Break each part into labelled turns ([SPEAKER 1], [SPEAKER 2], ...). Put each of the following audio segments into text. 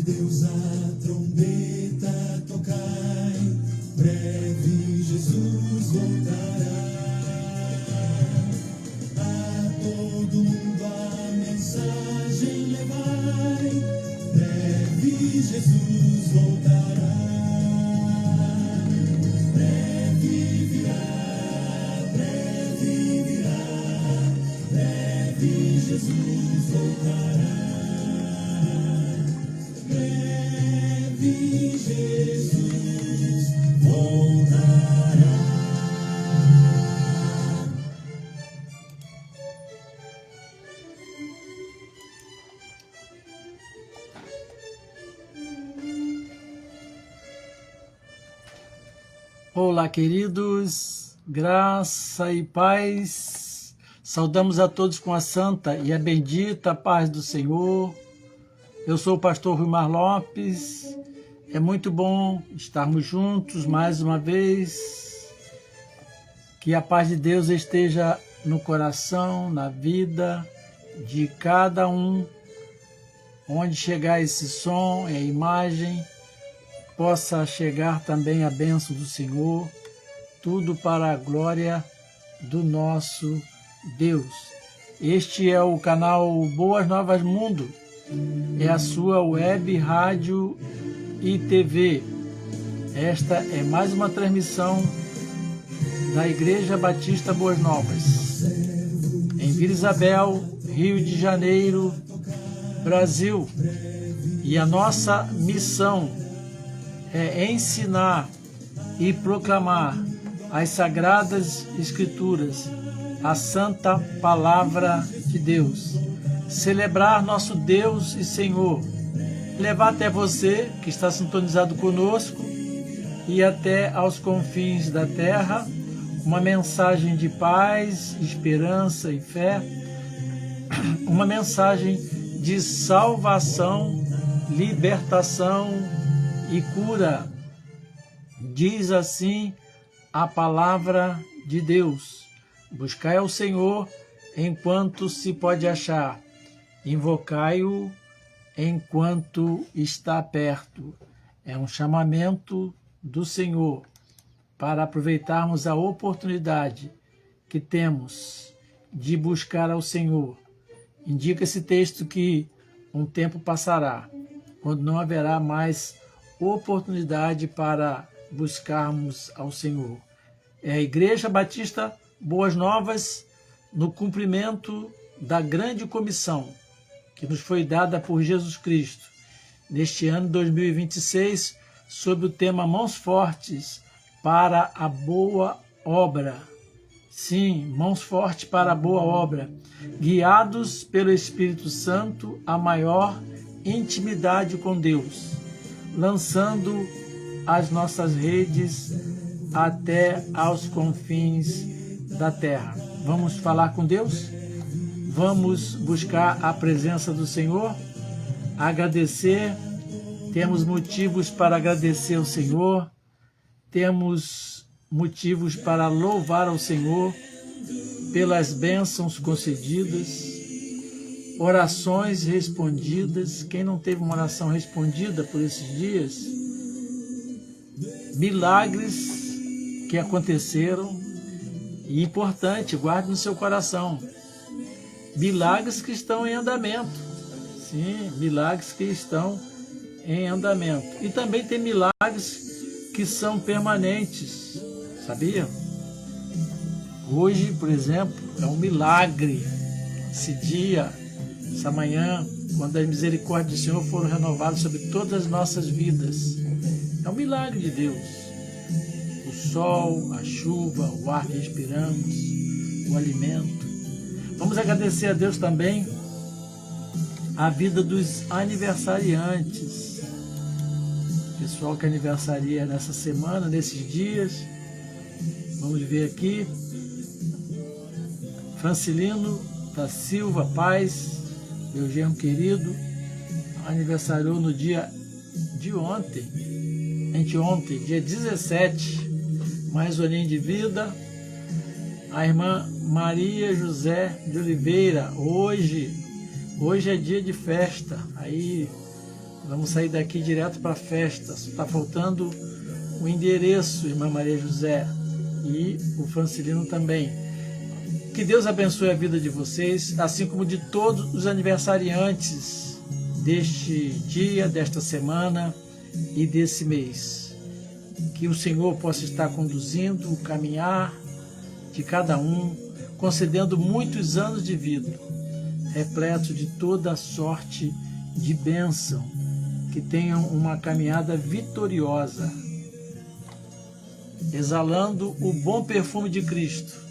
[SPEAKER 1] Deus a trombeta tocai, breve Jesus voltará. A todo mundo a mensagem levai, breve Jesus voltará. Breve virá, breve virá, breve Jesus voltará. Breve Jesus voltará.
[SPEAKER 2] Olá, queridos, graça e paz. Saudamos a todos com a santa e a bendita paz do Senhor. Eu sou o pastor Ruimar Lopes. É muito bom estarmos juntos mais uma vez. Que a paz de Deus esteja no coração, na vida de cada um. Onde chegar esse som e a imagem, possa chegar também a bênção do Senhor, tudo para a glória do nosso Deus. Este é o canal Boas Novas Mundo, é a sua web, rádio e TV. Esta é mais uma transmissão da Igreja Batista Boas Novas, em Vila Isabel, Rio de Janeiro, Brasil. E a nossa missão é ensinar e proclamar as Sagradas Escrituras, a Santa Palavra de Deus. Celebrar nosso Deus e Senhor. Levar até você, que está sintonizado conosco, e até aos confins da terra, uma mensagem de paz, esperança e fé, uma mensagem de salvação, libertação e cura. Diz assim a palavra de Deus: buscai ao Senhor enquanto se pode achar, invocai-o enquanto está perto. É um chamamento do Senhor para aproveitarmos a oportunidade que temos de buscar ao Senhor. Indica esse texto que um tempo passará, quando não haverá mais oportunidade para buscarmos ao Senhor. É a Igreja Batista Boas Novas, no cumprimento da grande comissão que nos foi dada por Jesus Cristo, neste ano 2026, sob o tema Mãos Fortes para a Boa Obra. Sim, mãos fortes para a boa obra, guiados pelo Espírito Santo a maior intimidade com Deus, lançando as nossas redes até aos confins da terra. Vamos falar com Deus? Vamos buscar a presença do Senhor? Agradecer? Temos motivos para agradecer ao Senhor, temos motivos para louvar ao Senhor pelas bênçãos concedidas, orações respondidas. Quem não teve uma oração respondida por esses dias? Milagres que aconteceram, e importante, guarde no seu coração, milagres que estão em andamento. Sim, milagres que estão em andamento. E também tem milagres que são permanentes, sabia? Hoje, por exemplo, é um milagre. Esse dia, essa manhã, quando as misericórdias do Senhor foram renovadas sobre todas as nossas vidas. É um milagre de Deus. O sol, a chuva, o ar que respiramos, o alimento. Vamos agradecer a Deus também a vida dos aniversariantes. Pessoal que aniversaria nessa semana, nesses dias. Vamos ver aqui. Francilino da Silva Paz, meu genro querido, aniversariou no dia de ontem, anteontem, dia 17, mais um aninho de vida. A irmã Maria José de Oliveira, hoje é dia de festa, aí Vamos sair daqui direto para a festa. Está faltando o endereço, irmã Maria José, e o Francilino também. Que Deus abençoe a vida de vocês, assim como de todos os aniversariantes deste dia, desta semana e desse mês. Que o Senhor possa estar conduzindo o caminhar de cada um, concedendo muitos anos de vida, repleto de toda sorte de bênção, que tenham uma caminhada vitoriosa, exalando o bom perfume de Cristo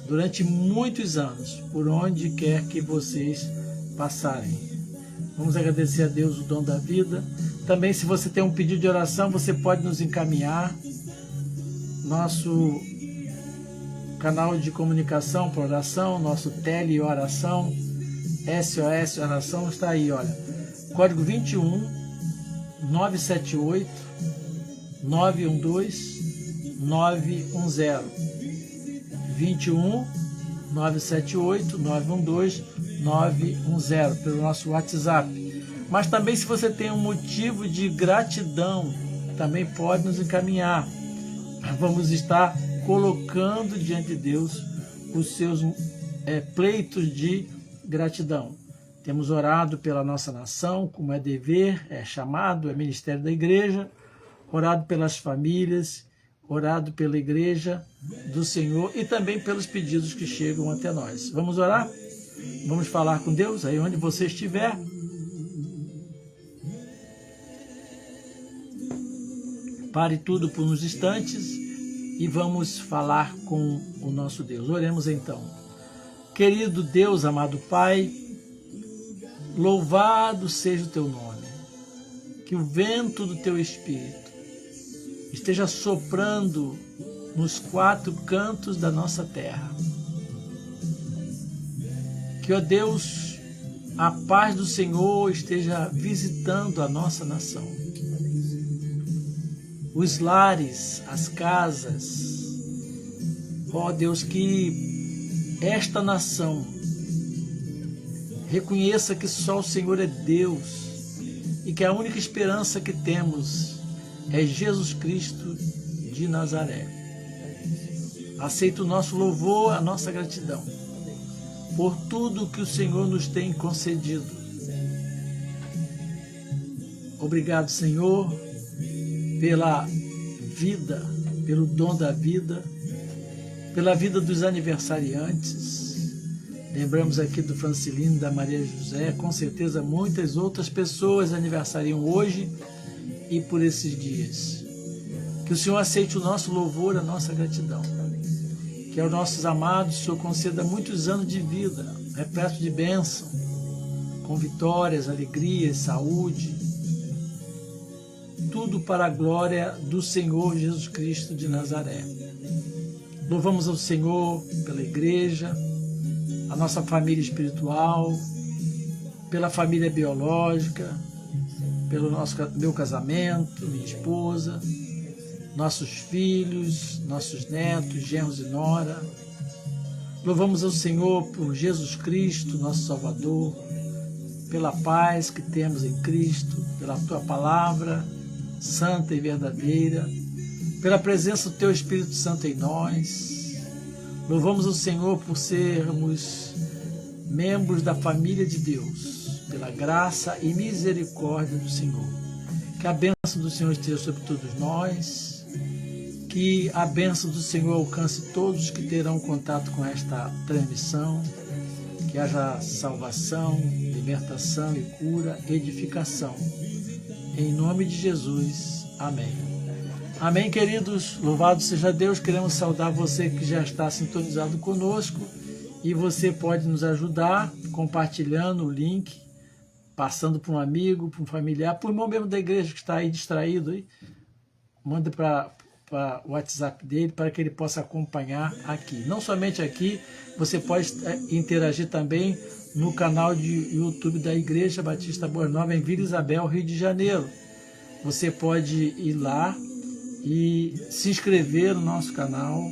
[SPEAKER 2] durante muitos anos, por onde quer que vocês passarem. Vamos agradecer a Deus o dom da vida. Também, se você tem um pedido de oração, você pode nos encaminhar. Nosso canal de comunicação por oração, nosso teleoração, SOS Oração, está aí, olha. Código 21 978 912 910. 21 978 912 910 pelo nosso WhatsApp. Mas também, se você tem um motivo de gratidão, também pode nos encaminhar. Vamos estar colocando diante de Deus os seus pleitos de gratidão. Temos orado pela nossa nação, como é dever, é chamado, é ministério da igreja, orado pelas famílias, orado pela igreja do Senhor e também pelos pedidos que chegam até nós. Vamos orar? Vamos falar com Deus aí onde você estiver. Pare tudo por uns instantes e vamos falar com o nosso Deus. Oremos então. Querido Deus, amado Pai, louvado seja o teu nome. Que o vento do teu Espírito esteja soprando nos quatro cantos da nossa terra. Que, ó Deus, a paz do Senhor esteja visitando a nossa nação. Os lares, as casas. Ó Deus, que esta nação reconheça que só o Senhor é Deus e que a única esperança que temos é Jesus Cristo de Nazaré. Aceita o nosso louvor, a nossa gratidão por tudo que o Senhor nos tem concedido. Obrigado, Senhor, pela vida, pelo dom da vida, pela vida dos aniversariantes. Lembramos aqui do Francilino, da Maria José, com certeza muitas outras pessoas aniversariam hoje e por esses dias. Que o Senhor aceite o nosso louvor, a nossa gratidão. Que aos nossos amados o Senhor conceda muitos anos de vida, repleto de bênção, com vitórias, alegrias, saúde, tudo para a glória do Senhor Jesus Cristo de Nazaré. Louvamos ao Senhor pela igreja, a nossa família espiritual, pela família biológica, pelo meu casamento, minha esposa, nossos filhos, nossos netos, genros e nora. Louvamos ao Senhor por Jesus Cristo, nosso Salvador, pela paz que temos em Cristo, pela Tua palavra santa e verdadeira, pela presença do Teu Espírito Santo em nós. Louvamos ao Senhor por sermos membros da família de Deus, pela graça e misericórdia do Senhor. Que a bênção do Senhor esteja sobre todos nós, que a bênção do Senhor alcance todos que terão contato com esta transmissão, que haja salvação, libertação e cura, edificação. Em nome de Jesus, amém. Amém, queridos, louvado seja Deus. Queremos saudar você que já está sintonizado conosco e você pode nos ajudar compartilhando o link, passando para um amigo, para um familiar, para o irmão mesmo da igreja que está aí distraído, aí, manda para o WhatsApp dele para que ele possa acompanhar aqui. Não somente aqui, você pode interagir também no canal de YouTube da Igreja Batista Boa Nova em Vila Isabel, Rio de Janeiro. Você pode ir lá e se inscrever no nosso canal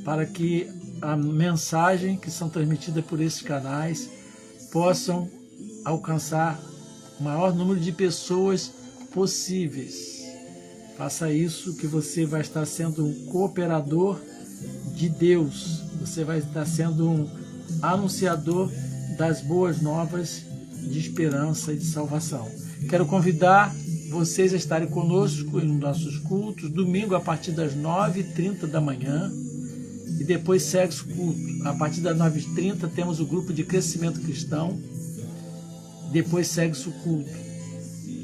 [SPEAKER 2] para que a mensagem que são transmitidas por esses canais possam alcançar o maior número de pessoas possíveis. Faça isso que você vai estar sendo um cooperador de Deus. Você vai estar sendo um anunciador das boas novas de esperança e de salvação. Quero convidar vocês a estarem conosco em nossos cultos, domingo a partir das 9h30 da manhã, e depois segue o culto. A partir das 9h30 temos o grupo de crescimento cristão, depois segue-se o culto.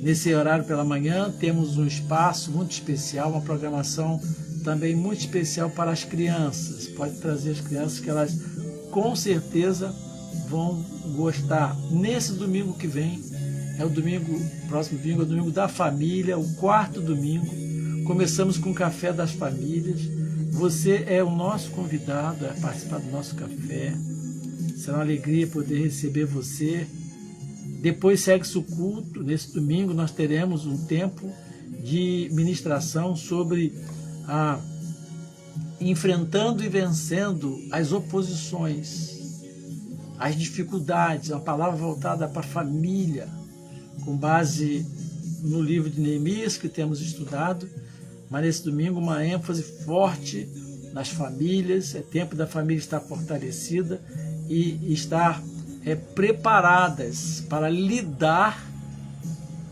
[SPEAKER 2] Nesse horário pela manhã temos um espaço muito especial, uma programação também muito especial para as crianças. Pode trazer as crianças que elas com certeza vão gostar. Nesse domingo que vem, é o domingo, próximo domingo é o domingo da família, o 4º domingo. Começamos com o Café das Famílias. Você é o nosso convidado a participar do nosso café. Será uma alegria poder receber você. Depois segue-se o culto. Nesse domingo nós teremos um tempo de ministração sobre enfrentando e vencendo as oposições, as dificuldades, uma palavra voltada para a família, com base no livro de Neemias que temos estudado, mas nesse domingo uma ênfase forte nas famílias. É tempo da família estar fortalecida e estar preparadas para lidar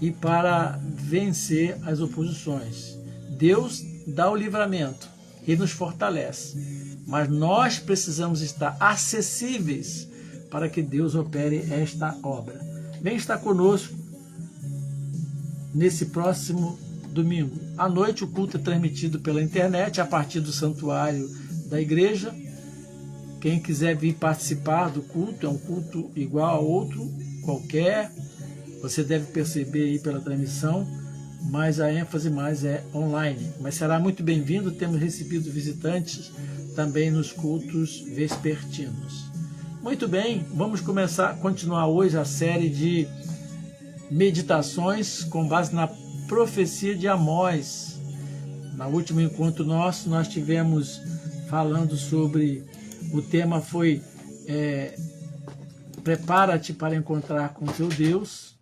[SPEAKER 2] e para vencer as oposições. Deus dá o livramento, Ele nos fortalece, mas nós precisamos estar acessíveis para que Deus opere esta obra. Vem estar conosco nesse próximo domingo. À noite o culto é transmitido pela internet a partir do santuário da igreja. Quem quiser vir participar do culto, é um culto igual a outro qualquer. Você deve perceber aí pela transmissão, mas a ênfase mais é online. Mas será muito bem-vindo. Temos recebido visitantes também nos cultos vespertinos. Muito bem, vamos continuar hoje a série de meditações com base na profecia de Amós. No último encontro nosso, nós tivemos falando sobre, o tema foi prepara-te para encontrar com teu Deus,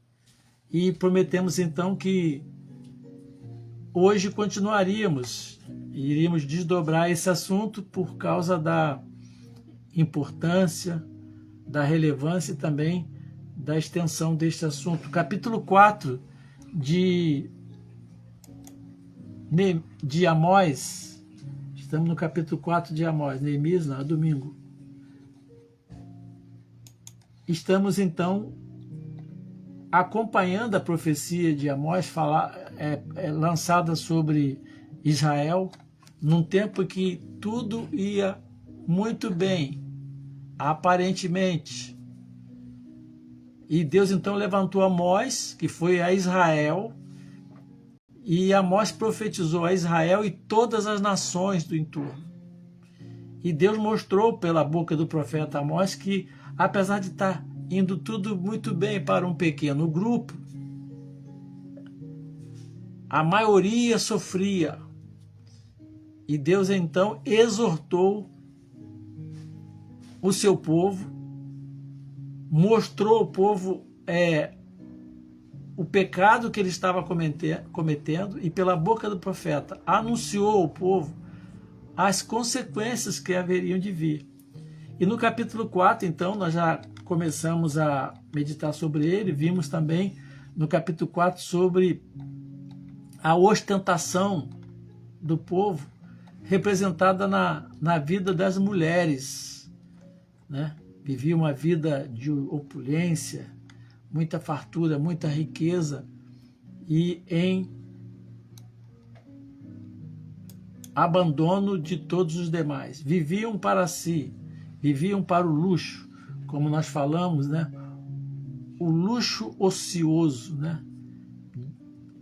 [SPEAKER 2] e prometemos então que hoje continuaríamos, iríamos desdobrar esse assunto por causa da importância, da relevância e também da extensão deste assunto. Capítulo 4 de Amós, estamos no capítulo 4 de Amós, Neemias, não, domingo. Estamos então acompanhando a profecia de Amós, lançada sobre Israel, num tempo que tudo ia muito bem, aparentemente. E Deus então levantou Amós, que foi a Israel, e Amós profetizou a Israel e todas as nações do entorno. E Deus mostrou pela boca do profeta Amós que, apesar de estar indo tudo muito bem para um pequeno grupo, a maioria sofria. E Deus então exortou o seu povo, mostrou ao povo o pecado que ele estava cometendo, e pela boca do profeta anunciou ao povo as consequências que haveriam de vir. E no capítulo 4, então, nós já começamos a meditar sobre ele. Vimos também no capítulo 4 sobre a ostentação do povo, representada na vida das mulheres, né? Vivia uma vida de opulência, muita fartura, muita riqueza, e em abandono de todos os demais. Viviam para si, viviam para o luxo, como nós falamos, né? O luxo ocioso, né?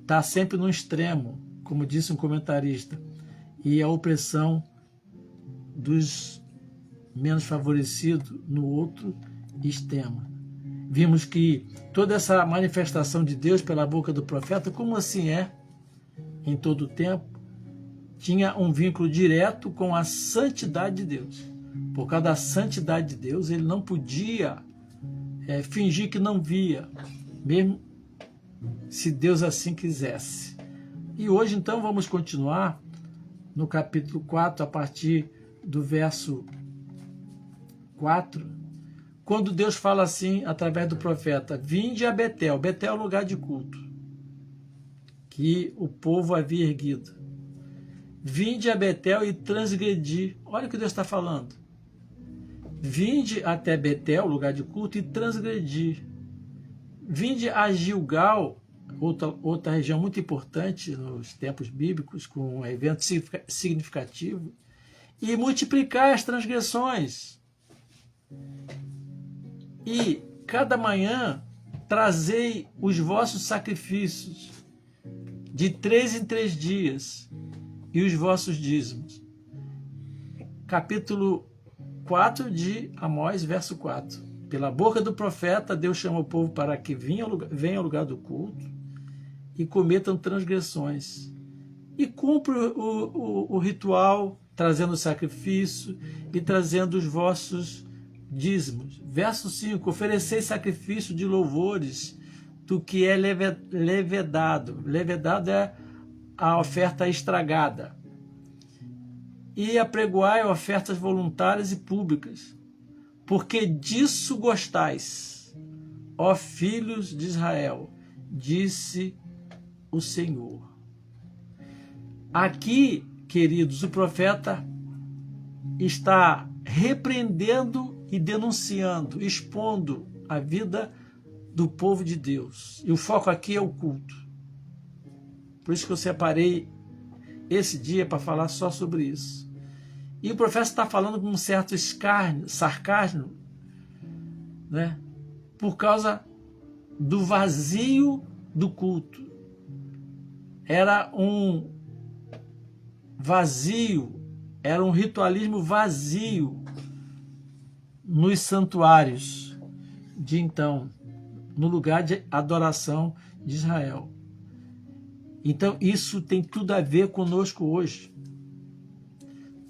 [SPEAKER 2] Está sempre no extremo, como disse um comentarista, e a opressão dos menos favorecidos no outro extremo. Vimos que toda essa manifestação de Deus pela boca do profeta, como assim em todo o tempo, tinha um vínculo direto com a santidade de Deus. Por causa da santidade de Deus, ele não podia fingir que não via, mesmo se Deus assim quisesse. E hoje, então, vamos continuar no capítulo 4, a partir do verso 4, quando Deus fala assim, através do profeta: vinde a Betel. Betel é o lugar de culto que o povo havia erguido. Vinde a Betel e transgredi. Olha o que Deus está falando. Vinde até Betel, lugar de culto, e transgredi. Vinde a Gilgal, outra região muito importante nos tempos bíblicos, com um evento significativo, e multiplicai as transgressões. E cada manhã trazei os vossos sacrifícios, de 3 em 3 dias, e os vossos dízimos. Capítulo 4 de Amós, verso 4. Pela boca do profeta, Deus chama o povo para que venha ao lugar do culto e cometam transgressões. E cumpre o ritual, trazendo o sacrifício e trazendo os vossos dízimos. Verso 5. Ofereceis sacrifício de louvores do que é levedado. Levedado é a oferta estragada. E apregoai ofertas voluntárias e públicas, porque disso gostais, ó filhos de Israel, disse o Senhor. Aqui, queridos, o profeta está repreendendo e denunciando, expondo a vida do povo de Deus. E o foco aqui é o culto. Por isso que eu separei esse dia para falar só sobre isso. E o profeta está falando com um certo sarcasmo, né? Por causa do vazio do culto. Era um vazio, era um ritualismo vazio nos santuários de então, no lugar de adoração de Israel. Então, isso tem tudo a ver conosco hoje.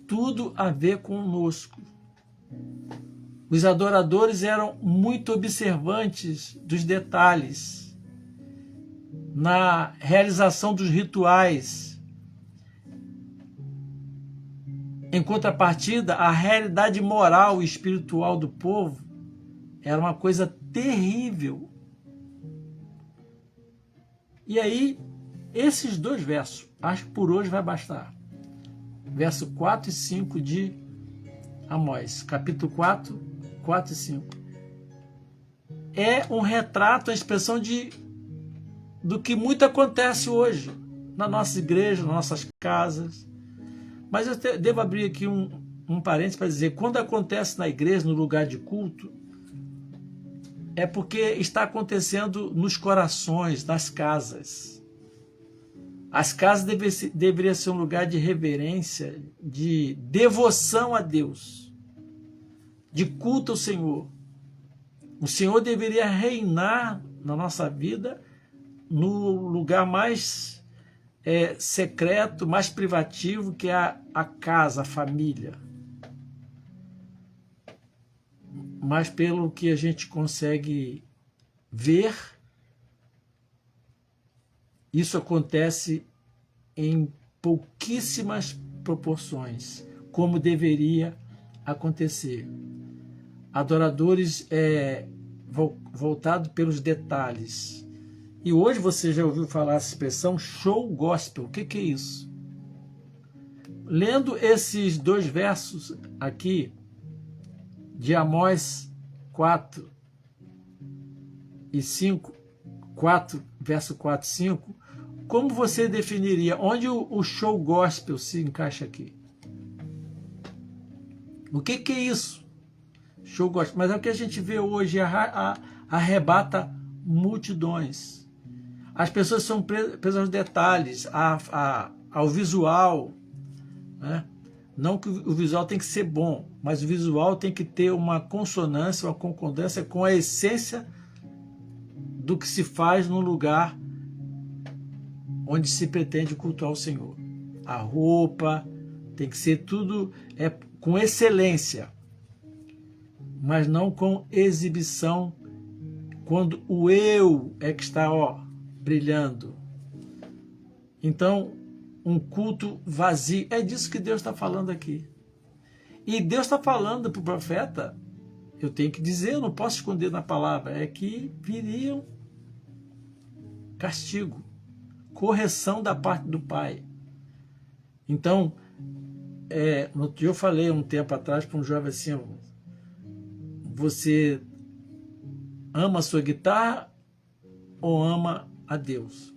[SPEAKER 2] Tudo a ver conosco. Os adoradores eram muito observantes dos detalhes na realização dos rituais. Em contrapartida, a realidade moral e espiritual do povo era uma coisa terrível. E aí, esses 2 versos, acho que por hoje vai bastar. Verso 4 e 5 de Amós, capítulo 4, 4 e 5. É um retrato, a expressão do que muito acontece hoje, na nossa igreja, nas nossas casas. Mas eu devo abrir aqui um parênteses para dizer, quando acontece na igreja, no lugar de culto, é porque está acontecendo nos corações, nas casas. As casas deveriam ser um lugar de reverência, de devoção a Deus, de culto ao Senhor. O Senhor deveria reinar na nossa vida no lugar mais secreto, mais privativo, que é a casa, a família. Mas pelo que a gente consegue ver, isso acontece em pouquíssimas proporções, como deveria acontecer. Adoradores voltados pelos detalhes. E hoje você já ouviu falar essa expressão show gospel. O que é isso? Lendo esses 2 versos aqui, de Amós 4 e 5, 4, verso 4 e 5, como você definiria onde o show gospel se encaixa aqui? O que é isso? Show gospel. Mas é o que a gente vê hoje, arrebata multidões. As pessoas são presas aos detalhes, ao visual, né? Não que o visual tem que ser bom, mas o visual tem que ter uma consonância, uma concordância com a essência do que se faz no lugar onde se pretende cultuar o Senhor. A roupa tem que ser tudo com excelência, mas não com exibição, quando o eu é que está brilhando. Então, um culto vazio. É disso que Deus está falando aqui. E Deus está falando para o profeta, eu tenho que dizer, eu não posso esconder na palavra, é que viriam castigo, correção da parte do Pai. Então, no outro dia eu falei um tempo atrás para um jovem assim, você ama a sua guitarra ou ama a Deus?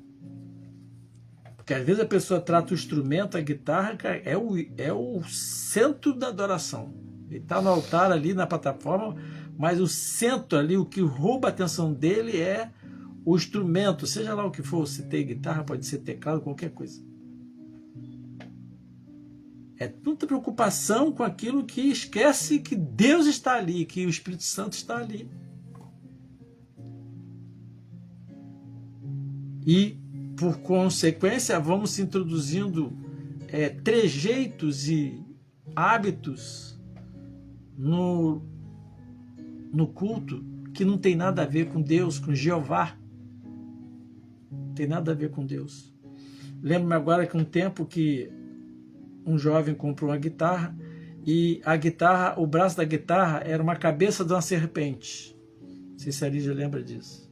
[SPEAKER 2] Porque às vezes a pessoa trata o instrumento, a guitarra, é o centro da adoração. Ele está no altar ali, na plataforma, mas o centro ali, o que rouba a atenção dele é o instrumento, seja lá o que for, se tem guitarra, pode ser teclado, qualquer coisa. É tanta preocupação com aquilo que esquece que Deus está ali, que o Espírito Santo está ali. E, por consequência, vamos se introduzindo trejeitos e hábitos no culto que não tem nada a ver com Deus, com Jeová. Não tem nada a ver com Deus. Lembro-me agora que um tempo que um jovem comprou uma guitarra e a guitarra, o braço da guitarra era uma cabeça de uma serpente. Não sei se a Lígia lembra disso.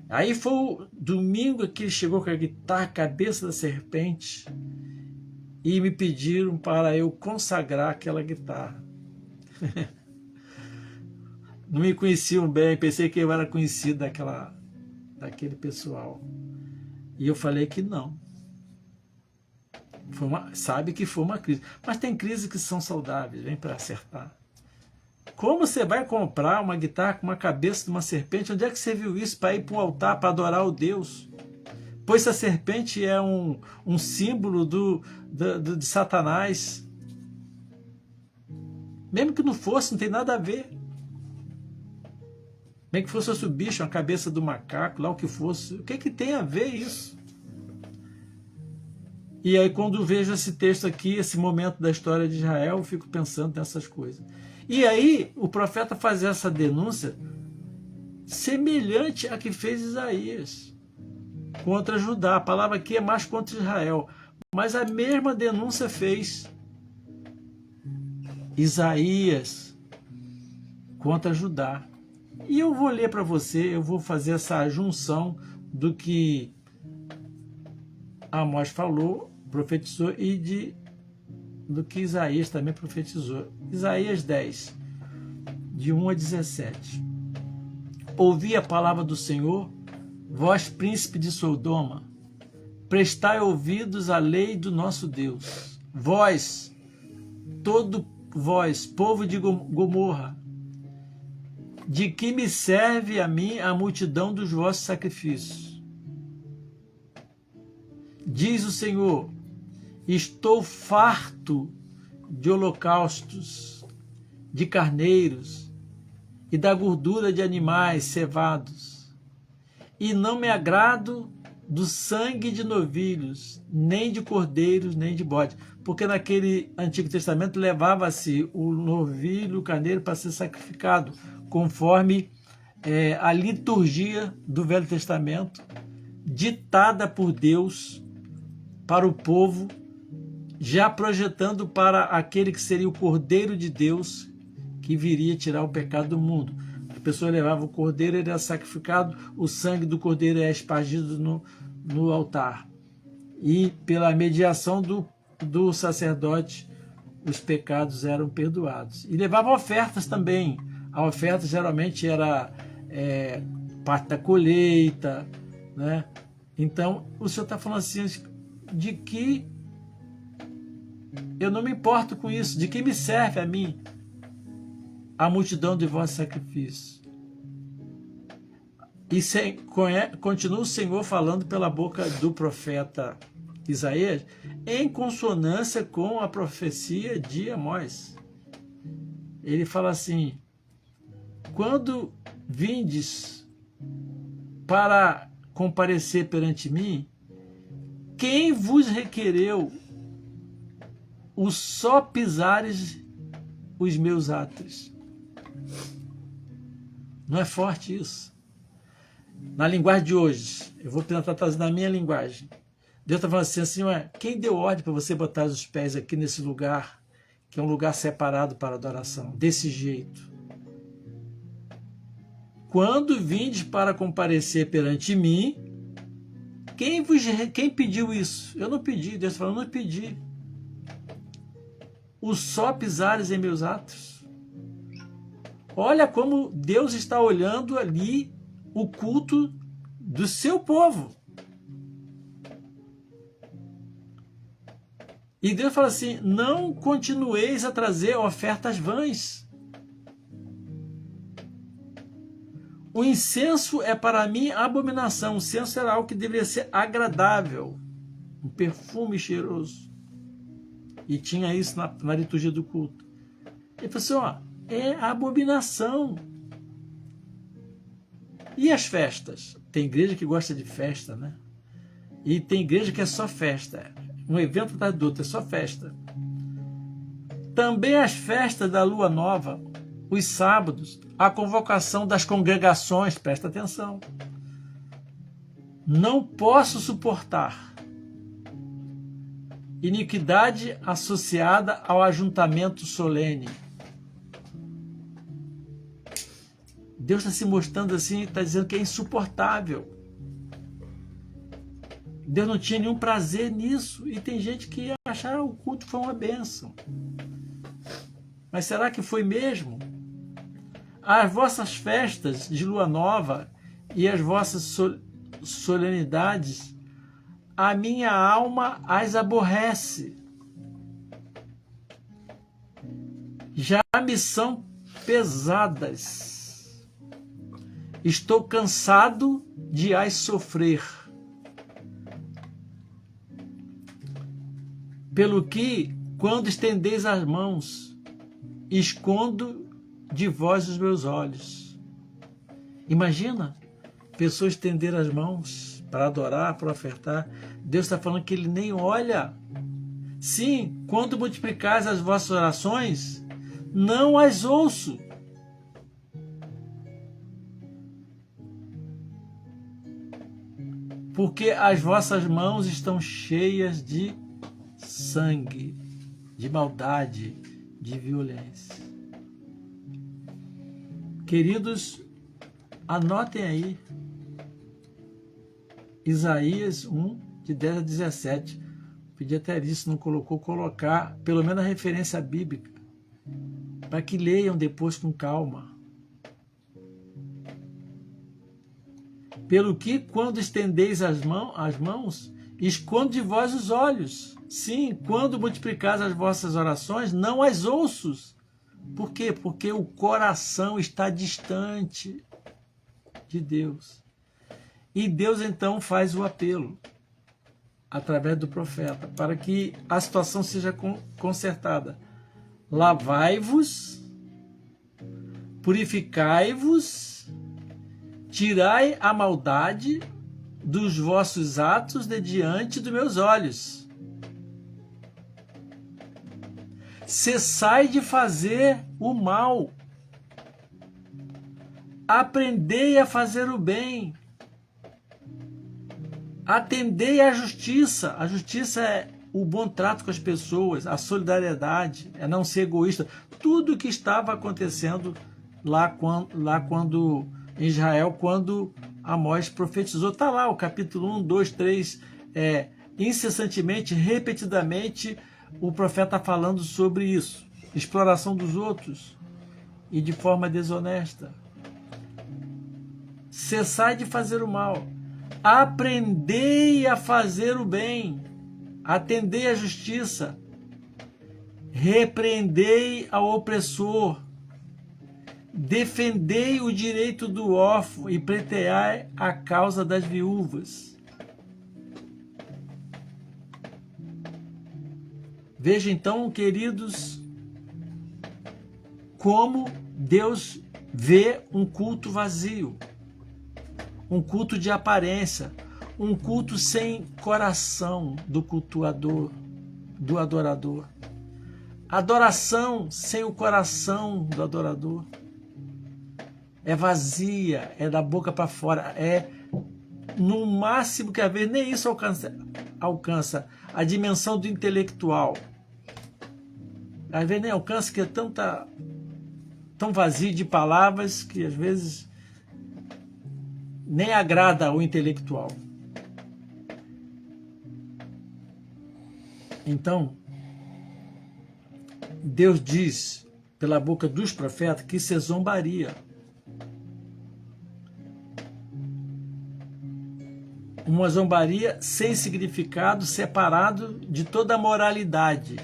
[SPEAKER 2] Aí foi o domingo que ele chegou com a guitarra, cabeça da serpente, e me pediram para eu consagrar aquela guitarra. Não me conheciam bem, pensei que eu era conhecido daquele pessoal. E eu falei que não. Sabe que foi uma crise. Mas tem crises que são saudáveis, vem para acertar. Como você vai comprar uma guitarra com uma cabeça de uma serpente? Onde é que você viu isso para ir para o altar, para adorar o Deus? Pois a serpente é um símbolo de Satanás. Mesmo que não fosse, não tem nada a ver. Mesmo que fosse o bicho, a cabeça do macaco, lá o que fosse. O que tem a ver isso? E aí quando vejo esse texto aqui, esse momento da história de Israel, eu fico pensando nessas coisas. E aí o profeta faz essa denúncia semelhante à que fez Isaías contra Judá. A palavra aqui é mais contra Israel, mas a mesma denúncia fez Isaías contra Judá. E eu vou ler para você, eu vou fazer essa junção do que Amós falou, profetizou, e do que Isaías também profetizou. Isaías 10, de 1 a 17. Ouvi a palavra do Senhor, vós, príncipe de Sodoma, prestai ouvidos à lei do nosso Deus. Vós, todo vós, povo de Gomorra, de que me serve a mim a multidão dos vossos sacrifícios? Diz o Senhor, estou farto de holocaustos, de carneiros e da gordura de animais cevados, e não me agrado do sangue de novilhos, nem de cordeiros, nem de bode. Porque naquele Antigo Testamento levava-se o novilho, o carneiro, para ser sacrificado, conforme a liturgia do Velho Testamento, ditada por Deus para o povo, já projetando para aquele que seria o Cordeiro de Deus, que viria tirar o pecado do mundo. A pessoa levava o cordeiro, ele era sacrificado, o sangue do cordeiro é espargido no altar. E pela mediação do sacerdote, os pecados eram perdoados. E levava ofertas também. A oferta geralmente era parte da colheita, né? Então, o Senhor está falando assim, de que eu não me importo com isso, de que me serve a mim a multidão de vossos sacrifícios. E continua o Senhor falando pela boca do profeta Isaías, em consonância com a profecia de Amós. Ele fala assim, quando vindes para comparecer perante mim, quem vos requereu o só pisares os meus átrios? Não é forte isso? na linguagem de hoje, eu vou tentar trazer na minha linguagem. Deus está falando assim, ué, quem deu ordem para você botar os pés aqui nesse lugar, que é um lugar separado para adoração, desse jeito? Quando vindes para comparecer perante mim, quem pediu isso? Eu não pedi, Deus está falando, eu não pedi. O só pisares em meus atos. Olha como Deus está olhando ali o culto do seu povo. E Deus fala assim, não continueis a trazer ofertas vãs. O incenso é para mim abominação. O incenso era algo que deveria ser agradável, um perfume cheiroso. E tinha isso na liturgia do culto. Ele falou assim, é abominação. E as festas? Tem igreja que gosta de festa, né? E tem igreja que é só festa. Um evento atrás do outro, é só festa. Também as festas da lua nova, os sábados, a convocação das congregações, presta atenção. Não posso suportar iniquidade associada ao ajuntamento solene. Deus está se mostrando assim, está dizendo que é insuportável. Deus não tinha nenhum prazer nisso. E tem gente que ia achar o culto foi uma bênção. Mas será que foi mesmo? As vossas festas de lua nova e as vossas solenidades, a minha alma as aborrece. Já me são pesadas. Estou cansado de as sofrer. Pelo que, quando estendeis as mãos, escondo de vós os meus olhos. Imagina, pessoas estender as mãos para adorar, para ofertar. Deus está falando que Ele nem olha. Sim, quando multiplicais as vossas orações, não as ouço. Porque as vossas mãos estão cheias de sangue, de maldade, de violência. Queridos, anotem aí Isaías 1, de 10 a 17. Pedi até isso, não colocou, colocar pelo menos a referência bíblica, para que leiam depois com calma. Pelo que, quando estendeis as mãos, esconde de vós os olhos. Sim, quando multiplicais as vossas orações, não as ouço. Por quê? Porque o coração está distante de Deus. E Deus então faz o apelo, através do profeta, para que a situação seja consertada. Lavai-vos, purificai-vos, tirai a maldade dos vossos atos de diante dos meus olhos. Cessai de fazer o mal. Aprendei a fazer o bem. Atendei à justiça. A justiça é o bom trato com as pessoas, a solidariedade, é não ser egoísta. Tudo o que estava acontecendo lá quando em Israel, quando Amós profetizou. Está lá o capítulo 1, 2, 3, incessantemente, repetidamente, o profeta falando sobre isso. Exploração dos outros e de forma desonesta. Cessai de fazer o mal. Aprendei a fazer o bem. Atendei à justiça. Repreendei ao opressor. Defendei o direito do órfão e pleiteai a causa das viúvas. Veja então, queridos, como Deus vê um culto vazio, um culto de aparência, um culto sem coração do cultuador, do adorador. Adoração sem o coração do adorador. é vazia, é da boca para fora, é no máximo que às vezes nem isso alcança a dimensão do intelectual. Às vezes nem alcança, que é tão vazio de palavras que às vezes nem agrada ao intelectual. Então, Deus diz pela boca dos profetas que isso é zombaria. Uma zombaria sem significado, separado de toda a moralidade.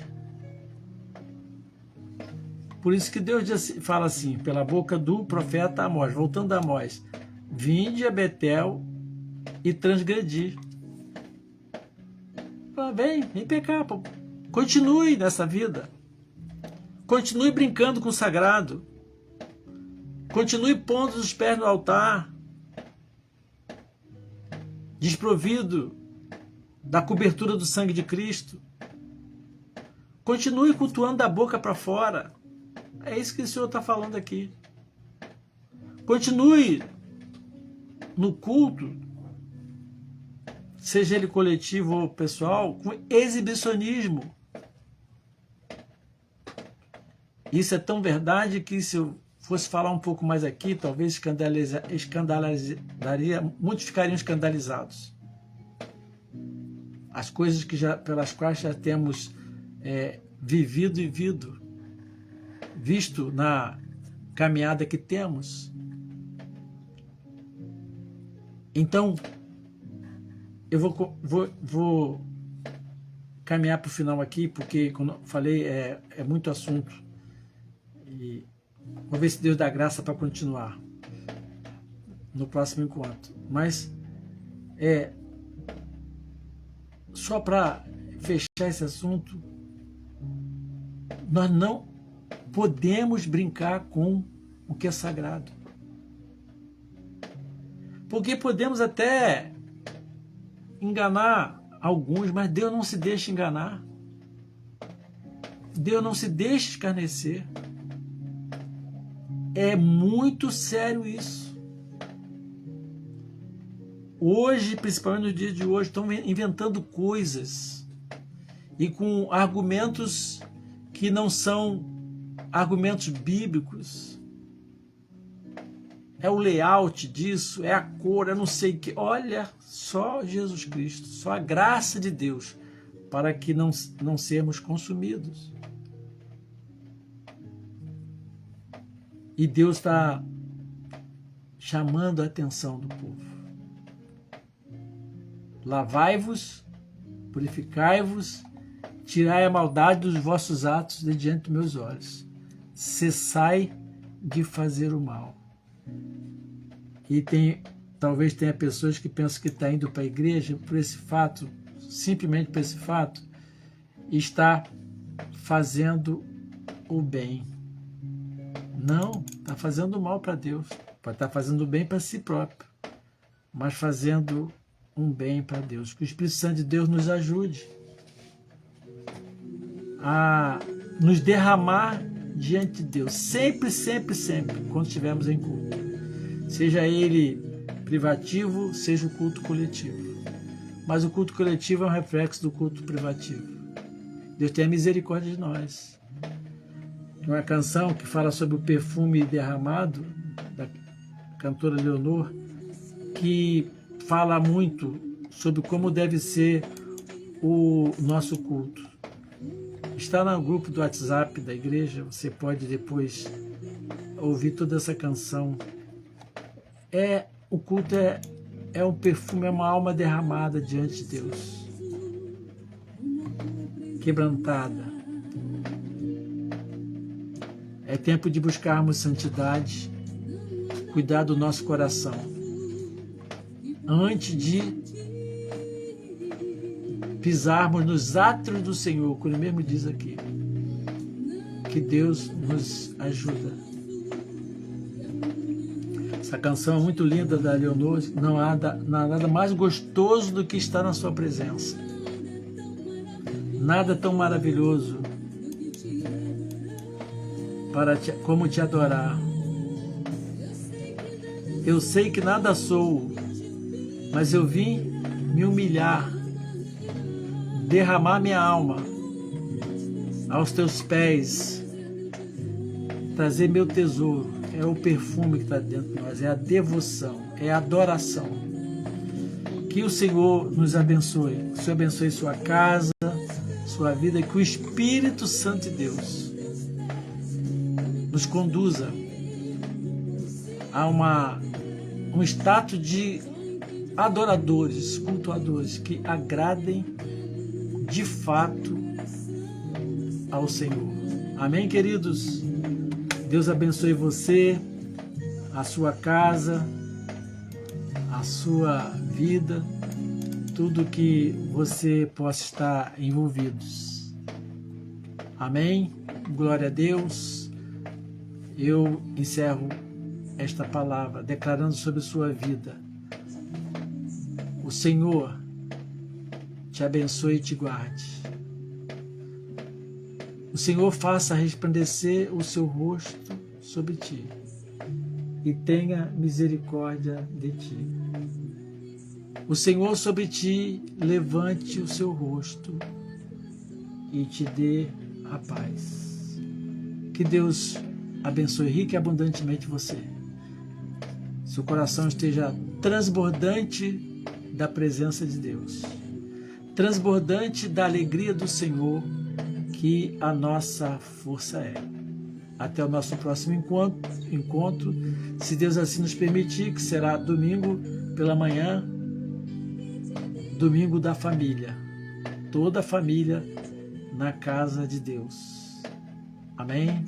[SPEAKER 2] Por isso que Deus fala assim, pela boca do profeta Amós, voltando a Amós: vinde a Betel e transgredi. Vem pecar, continue nessa vida. Continue brincando com o sagrado. Continue pondo os pés no altar, desprovido da cobertura do sangue de Cristo. Continue cultuando da boca para fora. É isso que o Senhor está falando aqui. Continue no culto, seja ele coletivo ou pessoal, com exibicionismo. Isso é tão verdade que, se eu fosse falar um pouco mais aqui, talvez escandalizaria, muitos ficariam escandalizados. As coisas pelas quais já temos vivido e visto na caminhada que temos. Então, eu vou caminhar para o final aqui, porque, como eu falei, é muito assunto. E vou ver se Deus dá graça para continuar no próximo encontro. Mas, só para fechar esse assunto, nós não podemos brincar com o que é sagrado. Porque podemos até enganar alguns, mas Deus não se deixa enganar. Deus não se deixa escarnecer. É muito sério isso. Hoje, principalmente nos dias de hoje, estão inventando coisas e com argumentos que não são argumentos bíblicos. É o layout disso, é a cor, é não sei o que. Olha, só Jesus Cristo, só a graça de Deus para que não sermos consumidos. E Deus está chamando a atenção do povo. Lavai-vos, purificai-vos, tirai a maldade dos vossos atos de diante dos meus olhos. Cessai de fazer o mal. E talvez tenha pessoas que pensam que está indo para a igreja por esse fato, simplesmente por esse fato, está fazendo o bem. Não, está fazendo mal para Deus. Pode estar fazendo bem para si próprio, mas fazendo um bem para Deus. Que o Espírito Santo de Deus nos ajude a nos derramar diante de Deus, sempre, sempre, sempre, quando estivermos em culto. Seja ele privativo, seja o culto coletivo. Mas o culto coletivo é um reflexo do culto privativo. Deus tenha misericórdia de nós. Uma canção que fala sobre o perfume derramado, da cantora Leonor, que fala muito sobre como deve ser o nosso culto. Está no grupo do WhatsApp da igreja, você pode depois ouvir toda essa canção. O culto é um perfume, é uma alma derramada diante de Deus, quebrantada. É tempo de buscarmos santidade, cuidar do nosso coração, antes de pisarmos nos átrios do Senhor, como ele mesmo diz aqui. Que Deus nos ajuda. Essa canção é muito linda da Leonor. Não há nada mais gostoso do que estar na sua presença. Nada tão maravilhoso como te adorar. Eu sei que nada sou, mas eu vim me humilhar, derramar minha alma aos teus pés, trazer meu tesouro. É o perfume que está dentro de nós, é a devoção, é a adoração. Que o Senhor nos abençoe, que o Senhor abençoe sua casa, sua vida, que o Espírito Santo de Deus nos conduza a um status de adoradores, cultuadores, que agradem de fato ao Senhor. Amém, queridos? Deus abençoe você, a sua casa, a sua vida, tudo que você possa estar envolvidos. Amém? Glória a Deus. Eu encerro esta palavra declarando sobre sua vida. O Senhor te abençoe e te guarde. O Senhor faça resplandecer o seu rosto sobre ti e tenha misericórdia de ti. O Senhor sobre ti levante o seu rosto e te dê a paz. Que Deus abençoe rica e abundantemente você. Seu coração esteja transbordante da presença de Deus, transbordante da alegria do Senhor, que a nossa força é. Até o nosso próximo encontro, se Deus assim nos permitir, que será domingo pela manhã, domingo da família, toda a família na casa de Deus. Amém?